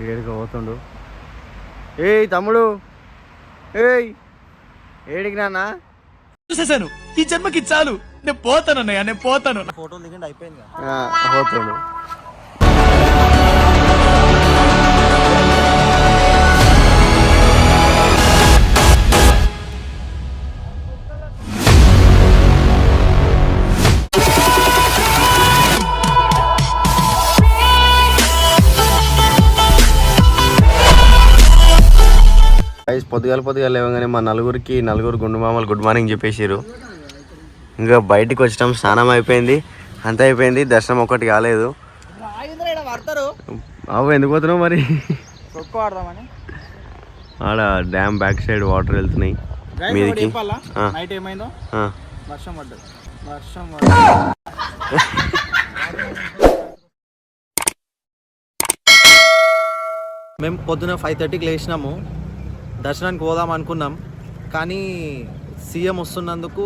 ఏడికి పోతుండు. ఏయ్ తమ్ముడు, ఏయ్ ఏడికి నాన్న? చూసేసాను, ఈ జన్మకి చాలు, నేను పోతాను అన్నయ్య, నేను పోతాను. ఫోటోలు దిగండి అయిపోయింది. పోతుండు. పొద్దుగాల లేవగానే మా నలుగురు గుండు మామలు గుడ్ మార్నింగ్ చెప్పేసారు. ఇంకా బయటికి వచ్చాం, స్నానం అయిపోయింది, అంతా అయిపోయింది, దర్శనం ఒక్కటి కాలేదు. ఎందుకు పోతున్నావు మరి? ఆడ డ్యామ్ బ్యాక్ సైడ్ వాటర్ వెళ్తున్నాయి మీదికి. మేము పొద్దున 5:30కి లేచినాము, దర్శనానికి పోదాం అనుకున్నాం. కానీ సీఎం వస్తున్నందుకు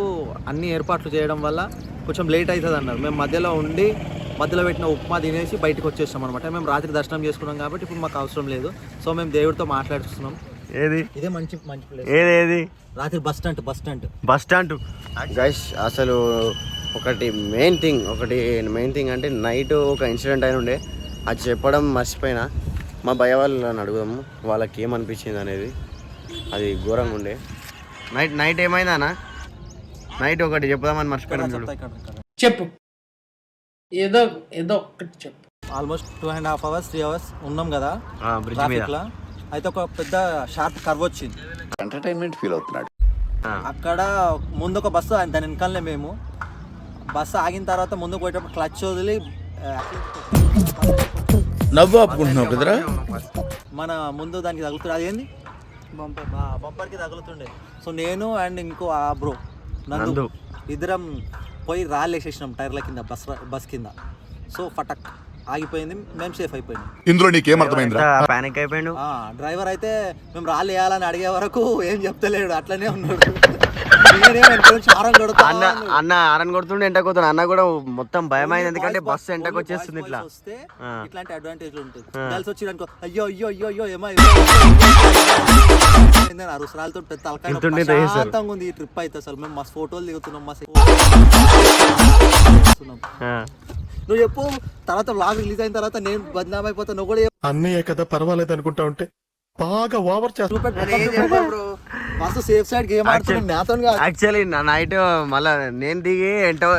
అన్ని ఏర్పాట్లు చేయడం వల్ల కొంచెం లేట్ అవుతుంది అన్నారు. మేము మధ్యలో పెట్టిన ఉప్మా తినేసి బయటకు వచ్చేస్తాం అనమాట. మేము రాత్రి దర్శనం చేసుకున్నాం కాబట్టి ఇప్పుడు మాకు అవసరం లేదు. సో మేము దేవుడితో మాట్లాడుతున్నాం. ఏది ఇదే మంచి ప్లేస్. ఏది రాత్రి బస్ స్టాండ్ గైస్. అసలు మెయిన్ థింగ్ అంటే నైట్ ఒక ఇన్సిడెంట్ అయిన ఉండే, అది చెప్పడం మర్చిపోయినా. మా భయ వాళ్ళని అడుగుదాము వాళ్ళకి ఏమనిపించింది అనేది. అది ఘోరంగా ఉండే. నైట్ ఏమైందా? నైట్ ఒకటి చెప్దామని మర్చిపోయినా. చెప్పు, ఏదో ఒక్కటి చెప్పు. ఆల్మోస్ట్ 2.5 hours 3 hours ఉన్నాం కదా బ్రిడ్జ్ మీద. అయితే ఒక పెద్ద షార్ప్ కర్వ్ వచ్చింది. ఎంటర్టైన్మెంట్ ఫీల్ అవుతున్నాడు. అక్కడ ముందు ఒక బస్సు, దాని వెనకాలనే మేము. బస్సు ఆగిన తర్వాత ముందుకు పోయేటప్పుడు క్లచ్ వదిలి నవ్వు ఆపుకుంటున్నావు కదరా. మన ముందు దానికి తగులుతుంది. అదేంది బంపర్కి తగులుతుండే. సో నేను అండ్ ఇంకో ఆ బ్రో నందు ఇద్దరం పోయి రాళ్ళేసేసినాం టైర్ల కింద, బస్ కింద. సో ఫటక్ ఆగిపోయింది, మేము సేఫ్ అయిపోయినాం. ఇందులో నీకేం అర్థమైంది? పానిక్ అయిపోయాడు డ్రైవర్. అయితే మేము రాళ్ళు వేయాలని అడిగే వరకు ఏం చెప్తలేడు, అట్లనే ఉన్నాడు. అన్న ఆరన్ కొడుతుండే, ఎంటకు పోతాడు. అన్న కూడా మొత్తం భయమైంది, ఎందుకంటే బస్సు ఎంటకు వచ్చేస్తుంది. ఇట్లాంటి అడ్వాంటేజ్ ఉంటుంది. కలిసి వచ్చి అనుకో, అయ్యో ఏమో అరుసరాలతో తలకాయ ఉంది. ఈ ట్రిప్ అయితే అసలు మేము మస్తు ఫోటోలు దిగుతున్నాం, నువ్వు చెప్పు. తర్వాత వ్లాగ్ రిలీజ్ అయిన తర్వాత నేను బద్నాం అయిపోతా, నువ్వు కూడా అన్నయ్య కదా పర్వాలేదు అనుకుంటా ఉంటే బాగా ఓవర్ మస్తు సేఫ్ సైడ్ గేమ్ ఆడుతున్నాను. యాక్చువల్లీ నైట్ మళ్ళా నేను దిగి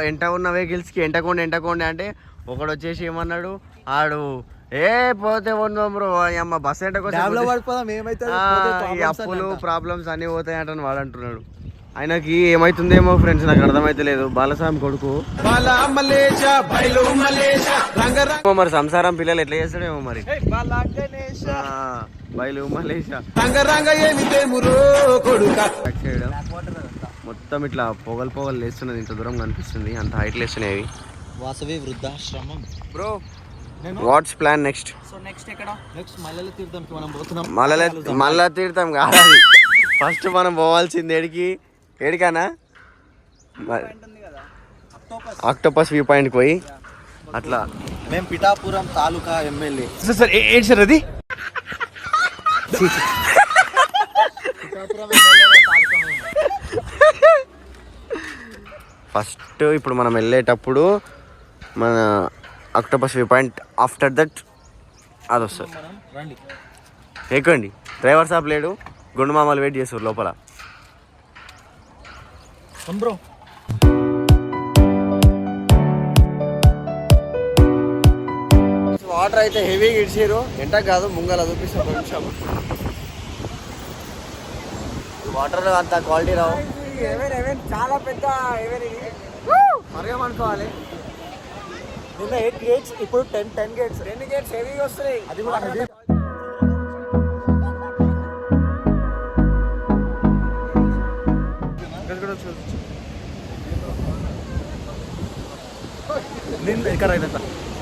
ఎంట ఉన్న వెహికల్స్ కి ఎంటకోండి అంటే ఒకడు వచ్చేసి ఏమన్నాడు, ఆడు పోతే బ్రో అమ్మ బస్ అప్పులు ప్రాబ్లమ్స్ అన్ని పోతాయి అంటాను వాడు అంటున్నాడు. ఆయనకి ఏమైతుందేమో ఫ్రెండ్స్, నాకు అర్థమైతే లేదు. బాలస్వామి కొడుకు మరి సంసారం పిల్లలు ఎట్లా చేస్తాడేమో మరి. బయలు మలేషా మొత్తం ఇట్లా పొగలు లేస్తున్నది. ఇంత దూరం కనిపిస్తుంది, అంత హైట్ లేస్తున్నాయి. వాసవి వృద్ధాశ్రమం. Bro what's plan next? మల్లెల తీర్థంకి మనం పోతున్నాం. మల్ల తీర్థం కాదు, ఫస్ట్ మనం పోవాల్సింది ఏడికనా ఆక్టోపస్ వ్యూ పాయింట్ పోయి అట్లా. మేము పిఠాపురం తాలూకా ఎమ్మెల్యే సార్ ఏంటి సార్ అది? ఫస్ట్ ఇప్పుడు మనం వెళ్ళేటప్పుడు మన octopus view point, after that అది వస్తుంది. ఎక్కండి. డ్రైవర్ సాబ్ లేడు, గుండు మామలు వెయిట్ చేస్తారు లోపల. బ్రో వాటర్ అయితే హెవీగా ఇడిచారు. ఎంట కాదు, ముంగల చూపిస్తాం కొంచెం. వాటర్ అంత క్వాలిటీ రావు, చాలా పెద్ద మరగమనుకోవాలి. నిన్న 8 gates, ఇప్పుడు 10 gates. 10 gates హెవీగా వస్తున్నాయి. అది కూడా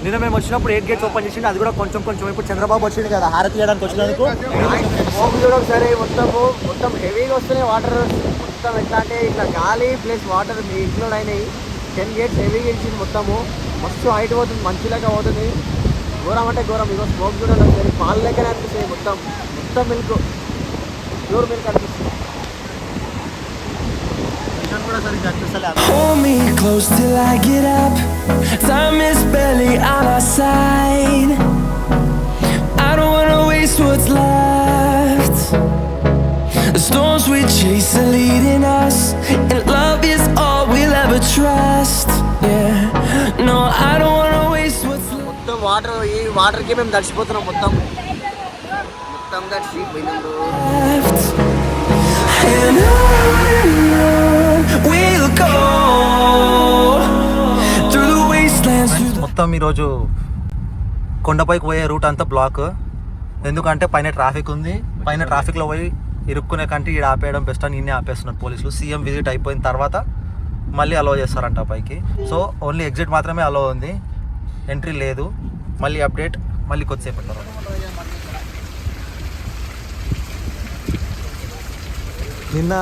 నిన్న మేము వచ్చినప్పుడు 8 gates ఓపెన్ చేసిండు, అది కూడా కొంచెం. ఇప్పుడు చంద్రబాబు వచ్చింది కదా హారతి చేయడానికి వచ్చినందుకు సరే మొత్తం హెవీగా వస్తున్నాయి వాటర్. మొత్తం ఎట్లా అంటే ఇట్లా గాలి ప్లస్ వాటర్ ఇంక్లూడ్ అయినాయి. 10 gates హెవీగా ఇచ్చింది మొత్తము. మస్తు హైట్ పోతుంది, మంచిలాగా పోతుంది. ఘోరం అంటే ఘోరం. ఇగో స్మోక్ చూడండి, ఒకసారి పాలు లెక్కనే అనిపిస్తుంది. మొత్తం మొత్తం మిల్క్, ప్యూర్ మిల్క్ అనిపిస్తుంది. కూడా సరిగ్గా అనిపిస్తలే. Hold me close till I get up. Time is barely on our side. I don't wanna waste what's left. The storms we chase are leading us, and love is all we'll ever trust. Yeah, no, I don't wanna waste what's left. మొత్తం water, ఈ వాటర్కి మేము తడిసిపోతున్నాం. మొత్తం మొత్తం తడిసిపోయినాము. And on we'll go through the wastelands. మొత్తం ఈరోజు కొండపైకి పోయే రూట్ అంతా బ్లాక్. ఎందుకంటే పైన ట్రాఫిక్ ఉంది. పైన ట్రాఫిక్లో పోయి ఇరుక్కునే కంటే ఈడ ఆపేయడం బెస్ట్ అని ఇన్నే ఆపేస్తున్నారు పోలీసులు. సీఎం విజిట్ అయిపోయిన తర్వాత మళ్ళీ అలో చేస్తారంట పైకి. సో ఓన్లీ ఎగ్జిట్ మాత్రమే అలో ఉంది, ఎంట్రీ లేదు. మళ్ళీ అప్డేట్ మళ్ళీ కొద్దిసేపు తర్వాత. నిన్న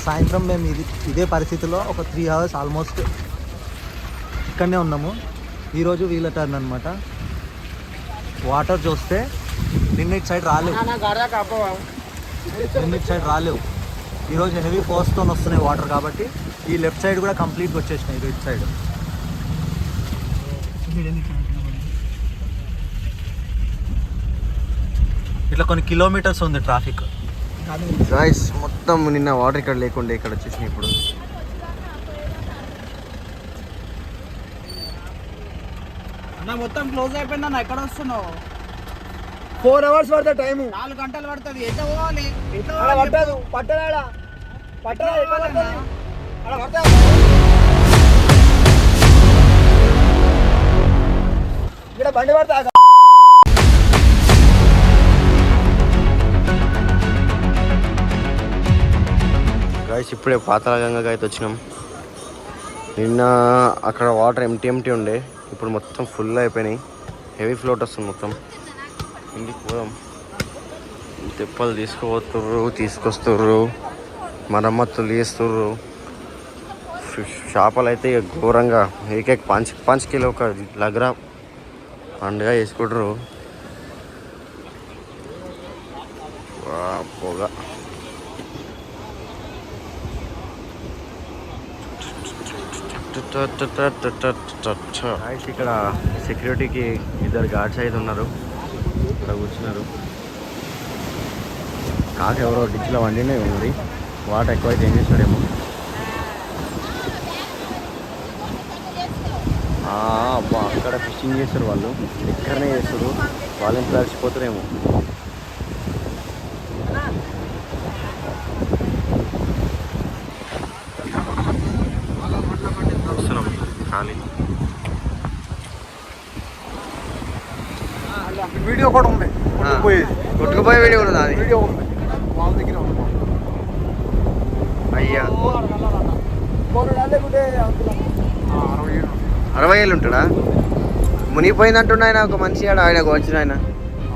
సాయంత్రం మేము ఇదే పరిస్థితిలో ఒక 3 hours ఆల్మోస్ట్ ఇక్కడనే ఉన్నాము. ఈరోజు వీళ్ళ టర్న్ అనమాట. వాటర్ చూస్తే నిన్న ఇటు సైడ్ రాలేవు, ఈరోజు హెవీ ఫోర్స్తో వస్తున్నాయి వాటర్. కాబట్టి ఈ లెఫ్ట్ సైడ్ కూడా కంప్లీట్గా వచ్చేసినాయి. ఇటు సైడ్ ఇట్లా కొన్ని కిలోమీటర్స్ ఉంది ట్రాఫిక్. గాయ్స్ మొత్తం నిన్న వాటర్ ఇక్కడ లేకుండే ఇక్కడ వచ్చేసినాయి ఇప్పుడు. అన్న మొత్తం క్లోజ్ అయిపోయింది అన్న. ఎక్కడ వస్తున్నావు? 4 hours పడుతుంది టైము. 4 గంటలు పడుతుంది. ఎట్లా పోవాలి? పట్టదు పట్టడా పట్టడా ఇక్కడ బండి పడతా. గాయస్ ఇప్పుడే పాతాళగంగకి అయితే వచ్చినాం. నిన్న అక్కడ వాటర్ ఎంటీ ఉండే, ఇప్పుడు మొత్తం ఫుల్ అయిపోయినాయి. హెవీ ఫ్లోట్ వస్తుంది మొత్తం. ఇంటికి పోదాం. తెప్పలు తీసుకొస్తుర్రు, మరమ్మతులు చేస్తుర్రు. చేపలు అయితే ఘోరంగా ఏకేక్ 5 కిలో ఒక లగ్రా పండుగ చేసుకుంటారు. పొగ ఇక్కడ సెక్యూరిటీకి 2 గార్డ్స్ అయితే ఉన్నారు, ఇక్కడ కూర్చున్నారు. కాక ఎవరో డిచ్లో వండినే ఉన్నది. వాటర్ ఎక్కువైతే ఏం చేస్తాడేమో. అబ్బా అక్కడ ఫిషింగ్ చేస్తారు వాళ్ళు, ఎక్కడనే చేస్తారు. వాళ్ళని తడిచిపోతారేమో. వస్తున్నాం ఖాళీ. వీడియో కూడా ఉంది, కొట్టుకుపోయే వీడియో కూడా అది. వీడియో ఉంది వాళ్ళ దగ్గర ఉంది. అయ్యా 60 ఏళ్ళు ఉంటాడా? మునిగిపోయిందంటున్నా ఆయన. ఒక మనిషి ఆడ ఆయన వచ్చిన ఆయన.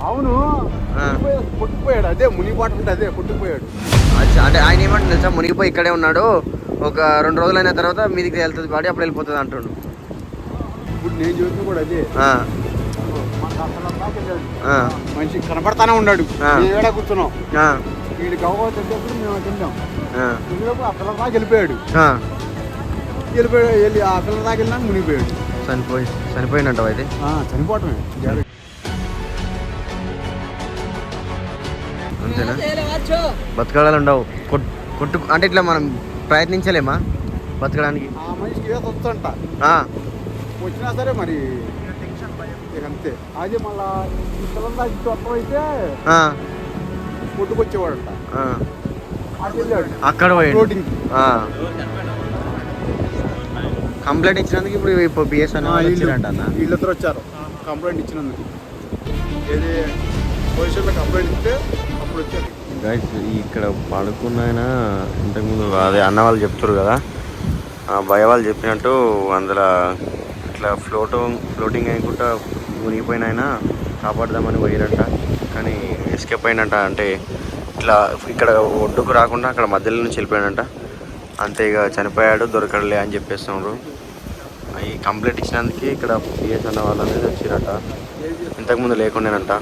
అవును పుట్టుకుపోయాడు. అదే మునిగిపోటు ఉంటే అదే పుట్టుకుపోయాడు. అంటే ఆయన ఏమంటుంది తెలుసా, మునిగిపోయి ఇక్కడే ఉన్నాడు, ఒక 2 రోజులు అయిన తర్వాత మీదికి వెళ్తుంది బాడీ, అప్పుడు వెళ్ళిపోతుంది అంటుండు. ఇప్పుడు నేను చూసిన కూడా అదే. మనిషి కనపడతానే ఉన్నాడు. ఏడా కూర్చున్నాం, వీడి గవ్వ తింటప్పుడు మేము తింటాం. అక్కడ దాకా వెళ్ళిపోయాడు. వెళ్ళి ఆ పిల్లల దాకా వెళ్ళినా మునిగిపోయాడు. చనిపోయినట్టు అయితే. చనిపోవటమే అంతేనా? బతకడాలు ఉండవు. కొట్టు అంటే ఇట్లా మనం ప్రయత్నించలేమా బతకడానికి? ఆ మనిషికి ఏదో వస్తుంట వచ్చినా సరే మరి ఇక అంతే. అదే మళ్ళా ఈ పిల్లల దాకా ఇటు అర్థమైతే కొట్టుకొచ్చేవాడంట. అక్కడ ఫ్లోటింగ్ కంప్లైంట్ ఇచ్చినందుకు ఇప్పుడు బిఎస్ఎన్ వీళ్ళిద్దరు వచ్చారు కంప్లైంట్ ఇచ్చినందుకు. ఏది పొజిషన్లో కంప్లైంట్ ఇస్తే అప్పుడు వచ్చారు. ఇక్కడ పడుకున్న ఆయన ఇంతకుముందు అదే అన్న వాళ్ళు చెప్తారు కదా, భయ వాళ్ళు చెప్పినట్టు అందులో ఇట్లా ఫ్లోటింగ్ అయ్యకుండా మునిగిపోయిన ఆయన కాపాడదామని పోయారంట. కానీ ఎస్కేప్ అయినట్ట. అంటే ఇట్లా ఇక్కడ ఒడ్డుకు రాకుండా అక్కడ మధ్యలో నుంచి వెళ్ళిపోయాడంట. అంతే ఇక చనిపోయాడు, దొరకడలే అని చెప్పేస్తున్నారు. ఈ కంప్లైంట్ ఇచ్చినందుకు ఇక్కడ పిఎస్ అన్న వాళ్ళు అనేది వచ్చిరట. ఇంతకుముందు లేకుండానంట.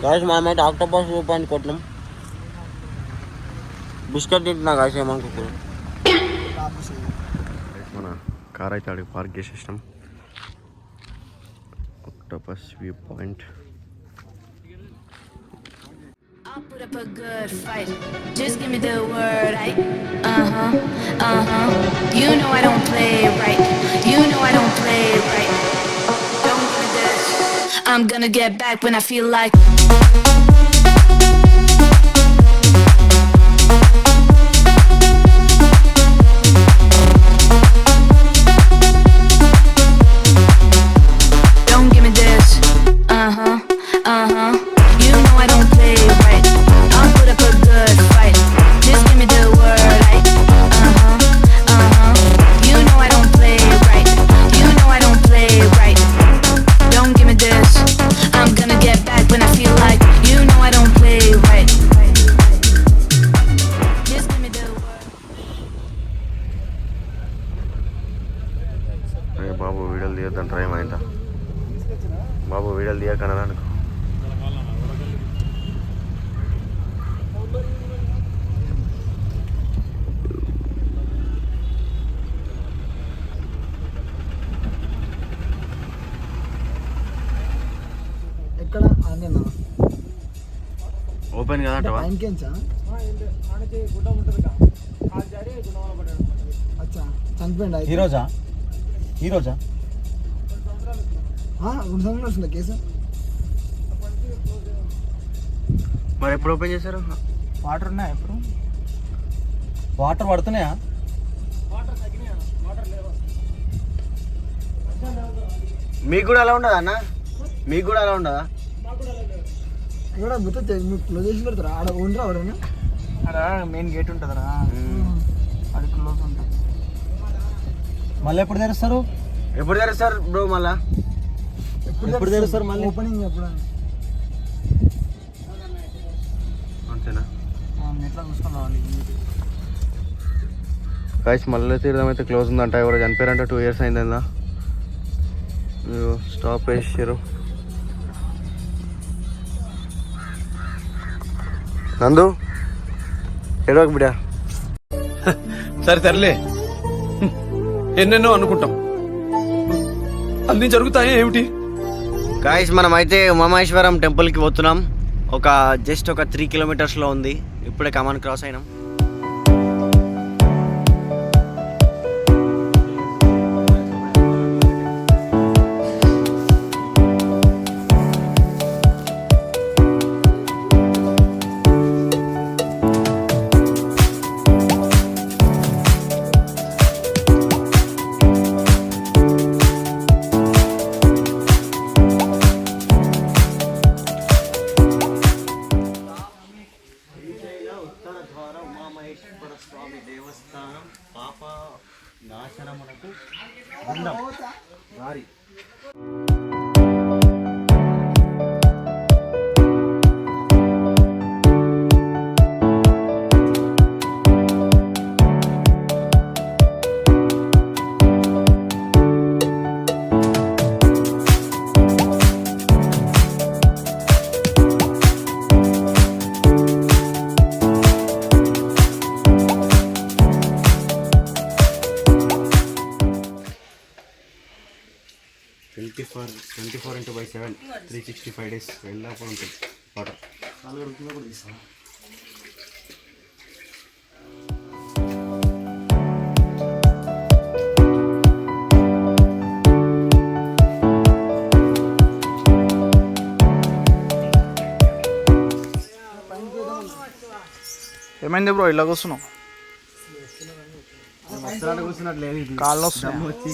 గాయస్ మనమైతే ఆక్టోపస్ రూపాయలు కొట్టినాం. బిస్కెట్ తింటున్నా గాయస్ ఏమనుకోకూడదు. మన కార్ అయితే అడిగి పార్క్ చేసేసినాం. Octopus view point. I'll put up a good fight. Just give me the word. You know I don't play right. You know I don't play right. Don't give me this. I'm gonna get back when I feel like. Don't give me this. You know I don't play right. I'll put up a good fight. Just give me the word. You know I don't play right. You know I don't play right. Don't give me this. I'm gonna get back when I feel like. You know I don't play right. Just give me the word. బాబు వీడియోలు తీయొద్దంట ఏమైందా బాబు వీడియోలు తీయకన్నా అనుకో. ఎక్కడ ఆనేనా open కదంటవా? ఇంకేంచా అచ్చా చనిపోయింది ఈరోజా ఈరోజా 2 సంవత్సరాలు వస్తుంది case. మరి ఎప్పుడు ఓపెన్ చేశారు? వాటర్ ఉన్నాయా ఇప్పుడు? వాటర్ పడుతున్నాయా? మీకు కూడా అలా ఉండదా అన్న? మీకు కూడా అలా ఉండదా? ఇక్కడ మొత్తం మీకు క్లోజ్ చేసి పెడతారా? ఆడ ఉండరా ఎవరైనా? అక్కడ మెయిన్ గేట్ ఉంటుందిరా, అది క్లోజ్ ఉంటుంది. మళ్ళీ ఎప్పుడు తెరుస్తారు? ఎప్పుడు తెరుస్తారు బ్రో? మళ్ళా ఎప్పుడు తెరుస్తారు మళ్ళీ? ఓపెనింగ్ ఎప్పుడు? అంతేనా? ఎట్లా చూసుకొని రావాలి. గాయస్ మళ్ళీ తీర్థం అయితే క్లోజ్ ఉందంట. ఎవరో చనిపోయారంట. 2 years అయిందా? స్టాప్ వేసారు. నందు ఎడవకు బిడ్డ. సరే తరలే, ఎన్నెన్నో అనుకుంటాం, అన్ని జరుగుతాయి ఏమిటి? గాయస్ మనం అయితే ఉమామహేశ్వరం టెంపుల్కి పోతున్నాం. జస్ట్ ఒక 3 kilometers ఉంది. ఇప్పుడే కమాన్ క్రాస్ అయినాం. ఉమామహేశ్వర స్వామి దేవస్థానం పాప నాశనమునకు దారి. ట్వంటీ 4/7 365 days వెళ్ళినప్పుడు ఉంటుంది వాటర్. కూడా తీస్తాం. ఏమైంది బ్రో ఇలా కూర్చున్నావు? కూర్చున్నట్టు లేదు, కాళ్ళు వస్తున్నాయి. వచ్చి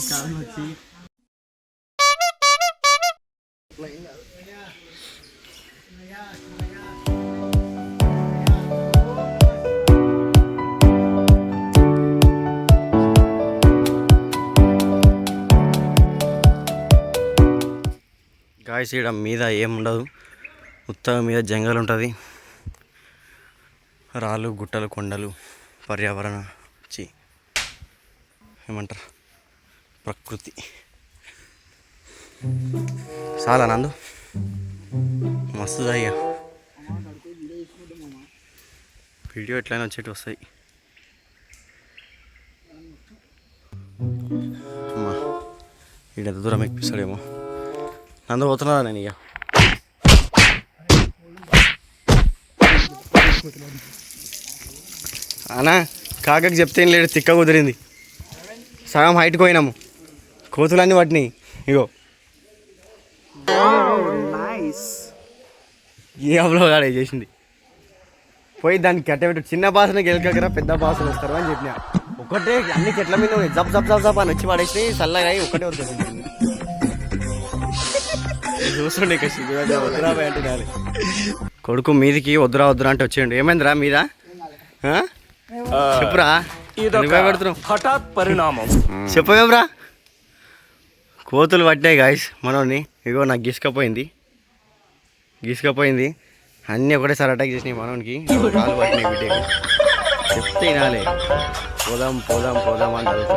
గాయస్ ఇక్కడ మీద ఏముండదు, ఉత్తగా మీద జంగల్ ఉంటుంది, రాళ్ళు గుట్టలు కొండలు పర్యావరణ ఏమంటారు ప్రకృతి. చాలా నందు మస్తు అయ్యా, వీడియో ఎట్లయినా వచ్చేటి వస్తాయి. అమ్మా వీడు ఎంత దూరం ఎక్కిస్తాడేమో. నందు పోతున్నారా నేను ఇక. అన్నా కాకకి చెప్తే ఏం లేడు, తిక్క కుదిరింది. సగం హైట్కి పోయినాము, కోతులన్నీ పట్టినాయి. ఇగో ఏ అవ్వలో కాడే చేసింది. పోయి దాన్ని కట్టబెట్టు, చిన్న బాసన గెలకరా పెద్ద బాసన వస్తారు అని చెప్పిన. ఒకటే అన్ని చెట్ల మీద జబ్ జబ్ జబ్ జబ్ అని వచ్చి పడేసి చల్లగా అయి ఒకటే వస్తుంది. చూస్తుండే వద్దురా అంటే నాలి కొడుకు మీదికి వద్దురా వద్దురా అంటే వచ్చేయండి. ఏమైందిరా మీద చెప్పురా, పెడుతున్నావు హఠాత్ పరిణామం. చెప్పవేమ్రా. కోతులు పట్టాయి గాయస్ మనోడిని. ఇగో నాకు గీసుకపోయింది అన్నీ ఒకటేసారి అటాక్ చేసినాయి మనోనికి. కాలు పట్టినాయి బిడ్డకి. చెప్తే వినాలి. పోదాం పోదాం పోదాం అని అడుగుతా.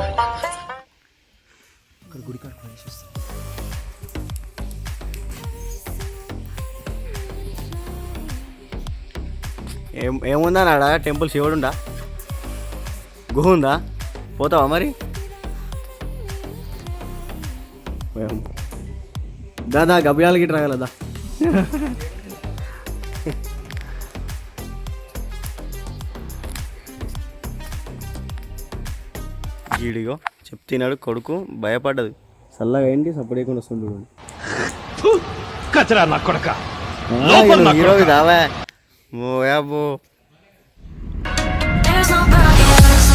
ఏముందా నాడ టెంపుల్ శివుడుండా, గుహ ఉందా, పోతావా మరి? దాదా గబ్బియాలకి రాగలదా? గీడిగో చెప్తున్నాడు కొడుకు, భయపడ్డది. చల్లగా ఏంటి సపోర్ట్ చేయకుండా వస్తుంది. కచరా నా కొడక. హీరోకి రావా ఓయాబో. There's nobody else.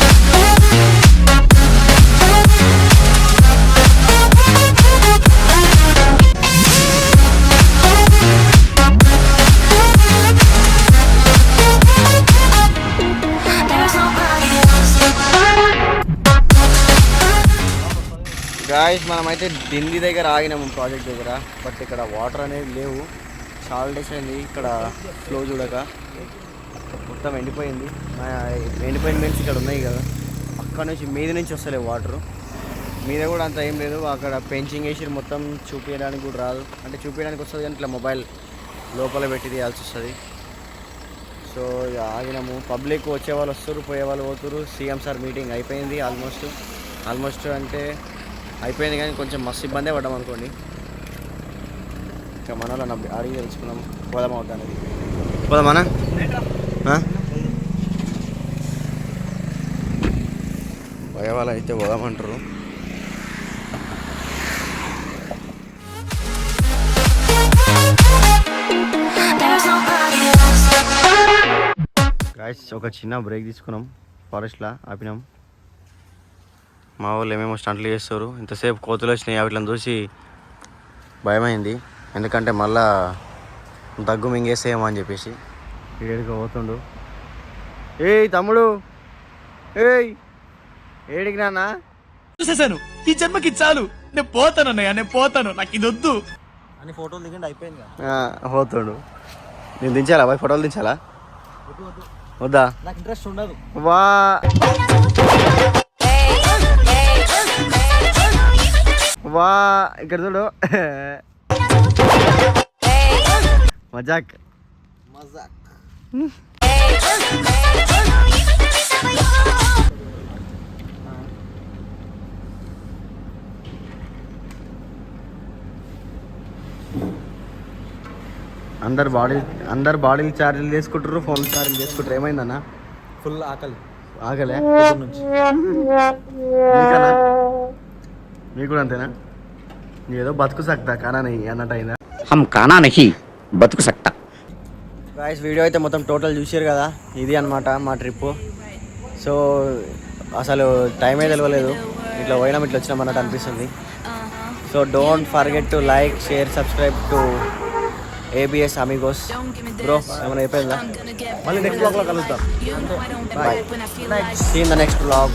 There's nobody else. Guys మనమైతే ఢిల్లీ దగ్గర ఆగినాము ప్రాజెక్ట్ దగ్గర. బట్ ఇక్కడ వాటర్ అనేది లేవు, చాలా డేస్ అయింది. ఇక్కడ ఫ్లో చూడక మొత్తం ఎండిపోయింది. ఎండిపోయిన మీన్స్ ఇక్కడ ఉన్నాయి కదా, అక్కడ నుంచి మీద నుంచి వస్తలేవు వాటరు. మీద కూడా అంత ఏం లేదు. అక్కడ పెంచింగ్ వేసి మొత్తం చూపించడానికి కూడా రాదు. అంటే చూపించడానికి వస్తుంది కానీ ఇట్లా మొబైల్ లోపల పెట్టి తీయాల్సి వస్తుంది. సో ఆగినాము. పబ్లిక్ వచ్చే వాళ్ళు వస్తారు, పోయే వాళ్ళు పోతున్నారు. సీఎం సార్ మీటింగ్ అయిపోయింది ఆల్మోస్ట్ అంటే అయిపోయింది, కానీ కొంచెం మస్తు ఇబ్బందే పడ్డాం అనుకోండి. ఇంకా మన వాళ్ళని అడిగి తెలుసుకున్నాం. పోదామా వద్దా అనేది. పోదామా పోయే వాళ్ళు అయితే పోదామంటారు. గాయస్ ఒక చిన్న బ్రేక్ తీసుకున్నాం, ఫారెస్ట్లో ఆపినాం. మా వాళ్ళు ఏమేమో స్టంట్లు చేస్తారు. ఇంతసేపు కోతులు వచ్చినాయి, వాటిని చూసి భయమైంది. ఎందుకంటే మళ్ళా దగ్గు మింగేసేమో అని చెప్పేసి. ఏడికి పోతుండు. ఏయ్ తమ్ముడు, ఏయ్ ఏడికి నాన్న? చూసేసాను, ఈ జన్మకి చాలు, నేను పోతానన్నయ్య, నేను పోతాను, నాకు ఇది వద్దు అని ఫోటోలు దిగండి అయిపోయింది. పోతుండు. నేను దించాలా బాయ్, ఫోటోలు దించాలా వద్దా? నాకు ఇంట్రెస్ట్ ఉండదు. వా వా ఇక్కడ చూడు మజాక్. అందరు బాడీలు ఛార్జీలు చేసుకుంటారు, ఫోన్ ఛార్జీలు చేసుకుంటారు. ఏమైందన్నా? ఫుల్ ఆకలే నుంచి. మీకు కూడా అంతేనా? ఏదో బతుకు సక్తా కానా అన్నట్టు అయిందా? హమ్ కానా నహీ బతుకు సక్తా. గాయస్ వీడియో అయితే మొత్తం టోటల్ చూసారు కదా, ఇది అన్నమాట మా ట్రిప్. సో అసలు టైమే తెలియలేదు, ఇట్లా పోయినాం ఇట్లా వచ్చినాం అన్నట్టు అనిపిస్తుంది. So don't forget to like, share, subscribe to ABS Amigos. Bro ఏమైనా అయిపోయిందా? మళ్ళీ నెక్స్ట్ బ్లాగ్లో కలుద్దాం. Bye. See in the next blog.